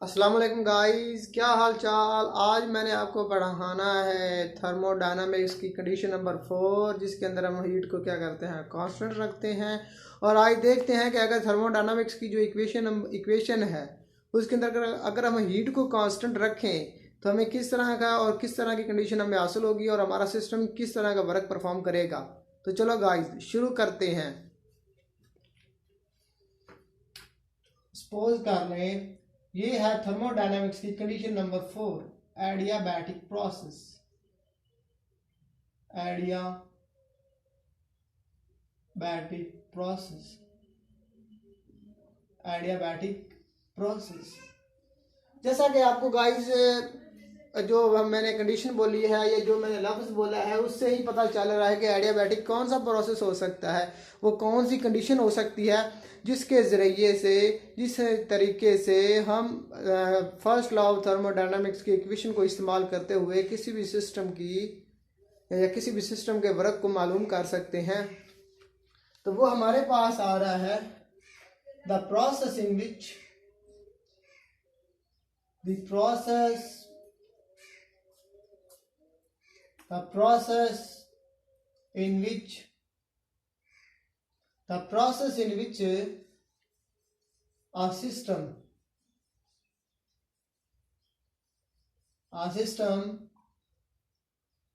अस्सलाम वालेकुम गाइस, क्या हाल चाल। आज मैंने आपको पढ़ाना है थर्मोडायनामिक्स की कंडीशन नंबर 4, जिसके अंदर हम हीट को क्या करते हैं, कांस्टेंट रखते हैं। और आज देखते हैं कि अगर थर्मोडायनामिक्स की जो इक्वेशन है उसके अंदर अगर हम हीट को कांस्टेंट रखें तो हमें किस तरह का और किस तरह की कंडीशन हमें हासिल होगी और हमारा सिस्टम किस तरह का वर्क परफॉर्म करेगा। तो चलो गाइस शुरू करते हैं। सपोज कर लें ये है थर्मोडायनामिक्स की condition number 4, adiabatic process. Adiabatic process adiabatic process जैसा कि आपको गाइस जो मैंने कंडीशन बोली है या जो मैंने लफ्ज़ बोला है उससे ही पता चल रहा है कि एडियाबैटिक कौन सा प्रोसेस हो सकता है, वो कौन सी कंडीशन हो सकती है जिसके ज़रिए से जिस तरीके से हम फर्स्ट लॉ ऑफ थर्मोडायनामिक्स की इक्वेशन को इस्तेमाल करते हुए किसी भी सिस्टम की या किसी भी सिस्टम के वर्क को मालूम कर सकते हैं। तो वो हमारे पास आ रहा है the process in which the process in which a system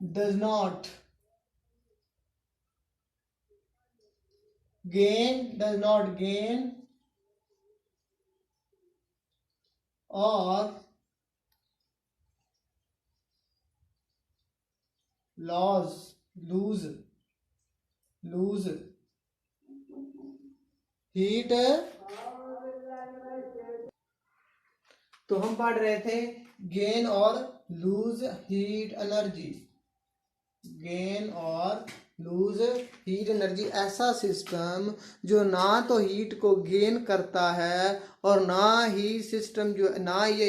does not gain or lose heat। तो हम पढ़ रहे थे गेन और लूज हीट एनर्जी। गेन और लूज हीट एनर्जी ऐसा सिस्टम जो ना तो हीट को गेन करता है और ना ये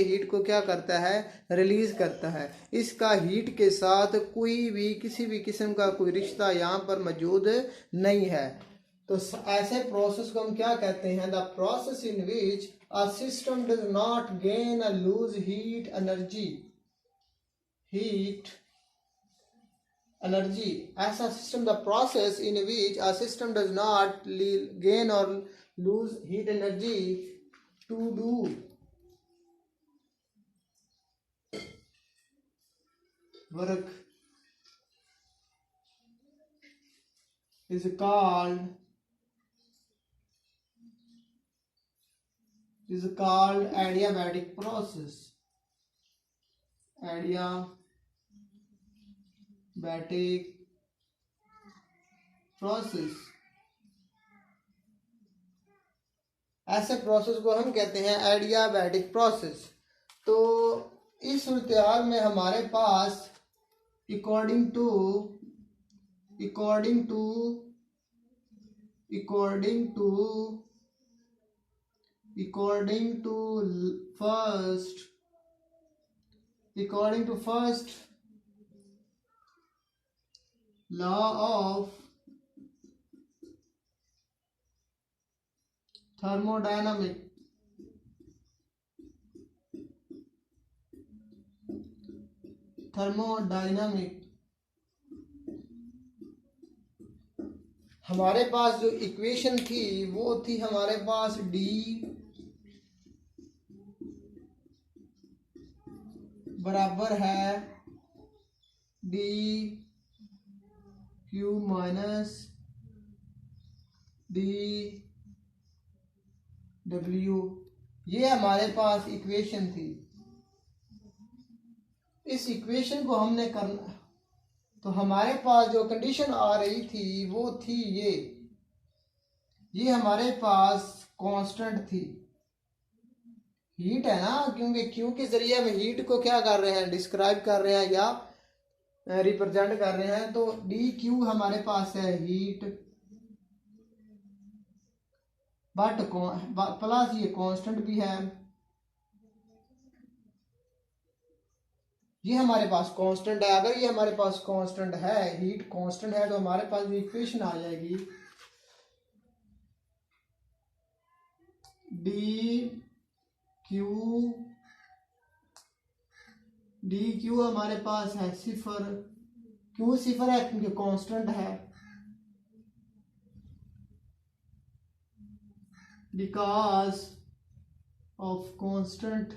हीट को क्या करता है, रिलीज करता है। इसका हीट के साथ कोई भी किसी भी किस्म का कोई रिश्ता यहाँ पर मौजूद नहीं है। तो ऐसे प्रोसेस को हम क्या कहते हैं, the process in which a system does not gain a lose heat energy. ऐसा system, the process in which a system does not gain और lose heat energy to do work is called adiabatic process। adiabatic process ऐसे process को हम कहते हैं adiabatic process. तो इस सूरत में हमारे पास according to first law of thermodynamic हमारे पास जो इक्वेशन थी वो थी हमारे पास डी बराबर है D Q minus D W. ये हमारे पास इक्वेशन थी। इस इक्वेशन को हमने करना, तो हमारे पास जो कंडीशन आ रही थी वो थी ये हमारे पास कांस्टेंट थी। हीट है ना, क्योंकि क्यू के जरिए हम हीट को क्या कर रहे हैं, डिस्क्राइब कर रहे हैं या रिप्रेजेंट कर रहे हैं। तो डी क्यू हमारे पास है हीट, बट प्लस ये कांस्टेंट भी है। ये हमारे पास कांस्टेंट है। अगर ये हमारे पास कांस्टेंट है, हीट कांस्टेंट है, तो हमारे पास जो इक्वेशन आ जाएगी डी क्यू डी क्यू हमारे पास है 0, क्यों 0 है क्योंकि कांस्टेंट है, बिकॉज ऑफ कांस्टेंट,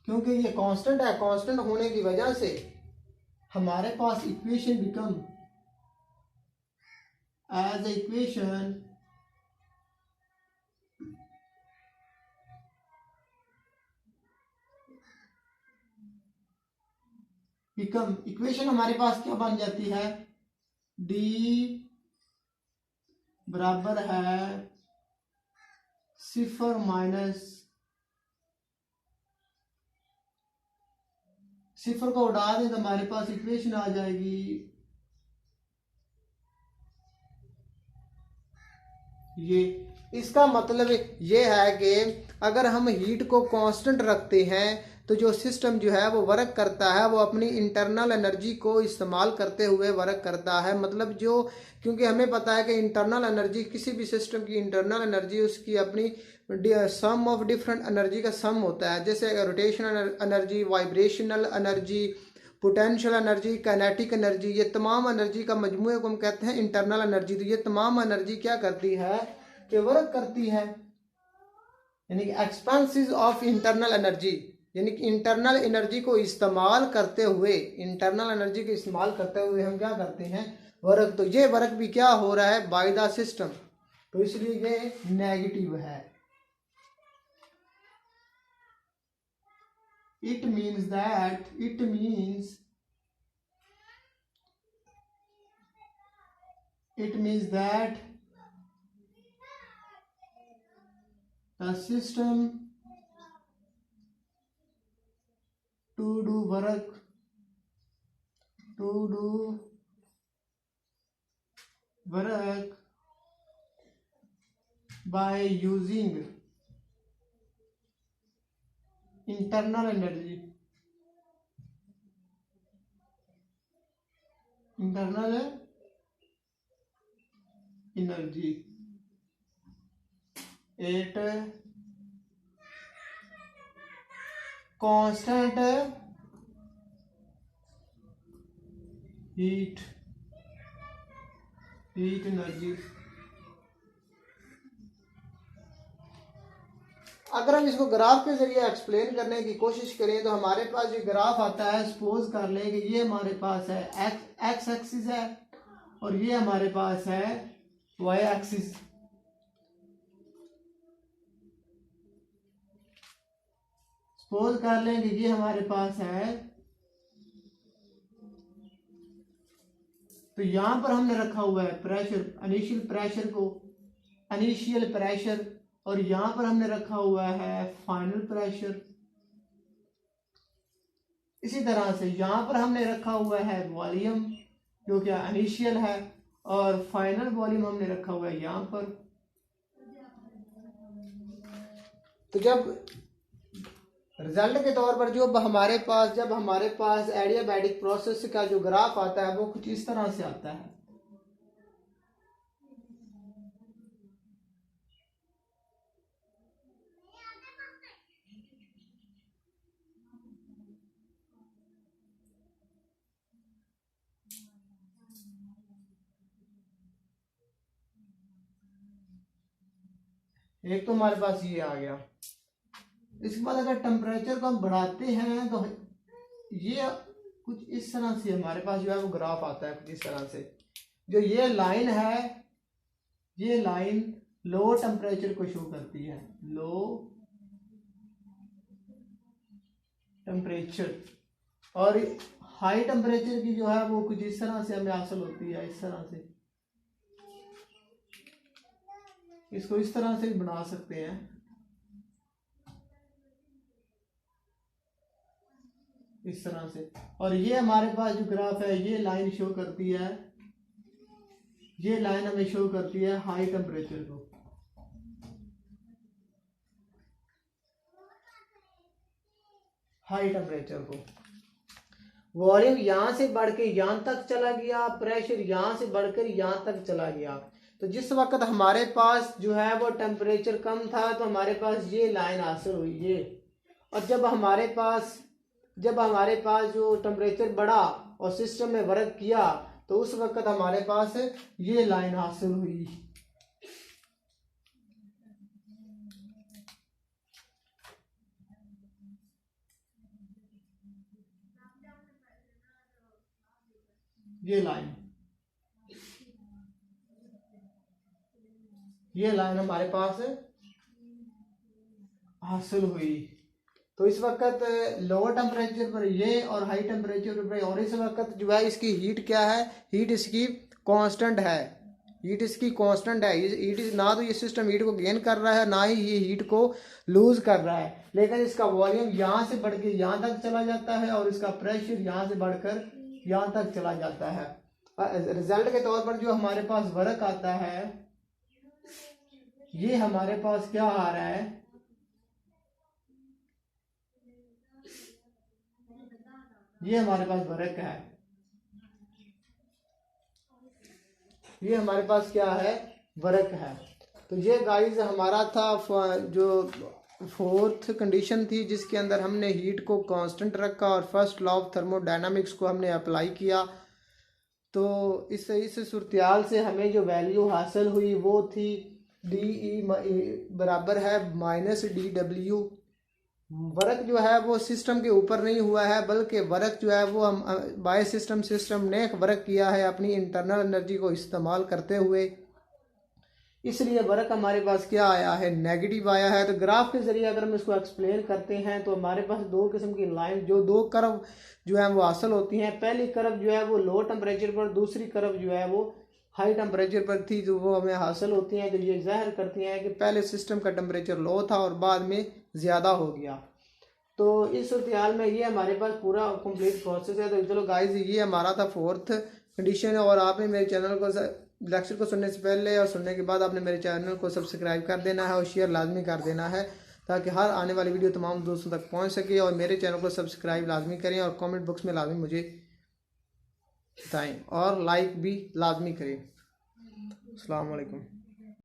क्योंकि ये कांस्टेंट है, कांस्टेंट होने की वजह से हमारे पास equation become as a equation become, equation हमारे पास क्या बन जाती है, डी बराबर है 0 माइनस 0 को उड़ा दें तो हमारे पास इक्वेशन आ जाएगी ये। इसका मतलब ये है कि अगर हम हीट को कांस्टेंट रखते हैं तो जो सिस्टम जो है वो वर्क करता है वो अपनी इंटरनल एनर्जी को इस्तेमाल करते हुए वर्क करता है। मतलब जो, क्योंकि हमें पता है कि इंटरनल एनर्जी, किसी भी सिस्टम की इंटरनल एनर्जी उसकी अपनी सम ऑफ डिफरेंट एनर्जी का सम होता है, जैसे rotational energy, vibrational energy, potential energy, kinetic energy, ये तमाम एनर्जी का मजमूए को हम कहते हैं इंटरनल एनर्जी। तो ये तमाम एनर्जी क्या करती है कि वर्क करती है, यानी कि एक्सपेंसेस ऑफ इंटरनल एनर्जी, यानी कि इंटरनल एनर्जी को इस्तेमाल करते हुए, इंटरनल एनर्जी को इस्तेमाल करते हुए हम क्या करते हैं, वर्क। तो ये वर्क भी क्या हो रहा है बाय द सिस्टम, तो इसलिए ये नेगेटिव है। It means that the system to do work by using internal energy, at constant heat energy. अगर हम इसको ग्राफ के जरिए एक्सप्लेन करने की कोशिश करें तो हमारे पास ये ग्राफ आता है, सपोज कर लें कि ये हमारे पास है एक्स एक्सिस है और ये हमारे पास है वाई एक्सिस। सपोज कर लें कि ये हमारे पास है, तो यहां पर हमने रखा हुआ है प्रेशर, इनिशियल प्रेशर, और यहां पर हमने रखा हुआ है फाइनल प्रेशर। इसी तरह से यहां पर हमने रखा हुआ है वॉल्यूम जो कि इनिशियल है, और फाइनल वॉल्यूम हमने रखा हुआ है यहां पर। तो जब रिजल्ट के तौर पर जब हमारे पास एडियाबैटिक प्रोसेस का जो ग्राफ आता है वो कुछ इस तरह से आता है। एक तो हमारे पास ये आ गया। इसके बाद अगर टेम्परेचर को हम बढ़ाते हैं तो ये कुछ इस तरह से हमारे पास जो है वो ग्राफ आता है कुछ इस तरह से। जो ये लाइन है, ये लाइन लो टेम्परेचर को शो करती है, लो टेम्परेचर, और हाई टेम्परेचर की जो है वो कुछ इस तरह से हमें हासिल होती है, इस तरह से। इसको इस तरह से बना सकते हैं, इस तरह से। और ये हमारे पास जो ग्राफ है ये लाइन शो करती है, ये लाइन हमें शो करती है हाई टेम्परेचर को। हाई टेम्परेचर को वॉल्यूम यहां से बढ़ के यहां तक चला गया, प्रेशर यहां से बढ़कर यहां तक चला गया। तो जिस वक्त हमारे पास जो है वो टेम्परेचर कम था तो हमारे पास ये लाइन हासिल हुई, और जब हमारे पास जो टेम्परेचर बढ़ा और सिस्टम में वर्क किया तो उस वक्त हमारे पास ये लाइन हासिल हुई। ये लाइन हमारे पास हासिल हुई। तो इस वक्त लोअर टेम्परेचर पर ये और हाई टेम्परेचर पर, और इस वक्त जो है इसकी हीट क्या है, हीट इसकी कांस्टेंट है। हीट इसकी कांस्टेंट है। हीट ना तो ये सिस्टम हीट को गेन कर रहा है, ना ही ये हीट को लूज कर रहा है, लेकिन इसका वॉल्यूम यहाँ से बढ़ के यहाँ तक चला जाता है और इसका प्रेशर यहाँ से बढ़कर यहाँ तक चला जाता है। रिजल्ट के तौर पर जो हमारे पास वर्क आता है, ये हमारे पास क्या आ रहा है, ये हमारे पास वर्क है, ये हमारे पास क्या है, वर्क है। तो ये गाइस हमारा था जो फोर्थ कंडीशन थी, जिसके अंदर हमने हीट को कांस्टेंट रखा और फर्स्ट लॉ ऑफ थर्मोडायनामिक्स को हमने अप्लाई किया। तो इस सूरत से हमें जो वैल्यू हासिल हुई वो थी डी बराबर है -dW। वर्क जो है वो सिस्टम के ऊपर नहीं हुआ है, बल्कि वर्क जो है वो हम बाय सिस्टम ने वर्क किया है अपनी इंटरनल एनर्जी को इस्तेमाल करते हुए। इसलिए वर्क हमारे पास क्या आया है, नेगेटिव आया है। तो ग्राफ के जरिए अगर हम इसको एक्सप्लेन करते हैं तो हमारे पास दो किस्म की लाइन, जो दो कर्व जो है वो हासिल होती हैं। पहली कर्व जो है वो लो टेम्परेचर पर, दूसरी कर्व जो है वो हाई टेम्परेचर पर थी, जो वो हमें हासिल होती हैं। तो ये जाहिर करती हैं कि पहले सिस्टम का टेम्परेचर लो था और बाद में ज़्यादा हो गया। तो इस सूरत में ये हमारे पास पूरा कंप्लीट प्रोसेस है। तो चलो गाइस, ये हमारा था फोर्थ कंडीशन। और आपने मेरे चैनल को लेक्चर को सुनने से पहले और सुनने के बाद आपने मेरे चैनल को सब्सक्राइब कर देना है और शेयर लाजमी कर देना है, ताकि हर आने वाली वीडियो तमाम दोस्तों तक पहुंच सके। और मेरे चैनल को सब्सक्राइब लाजमी करें और कमेंट बॉक्स में लाजमी मुझे बताएं और लाइक भी लाजमी करें। अस्सलाम वालेकुम।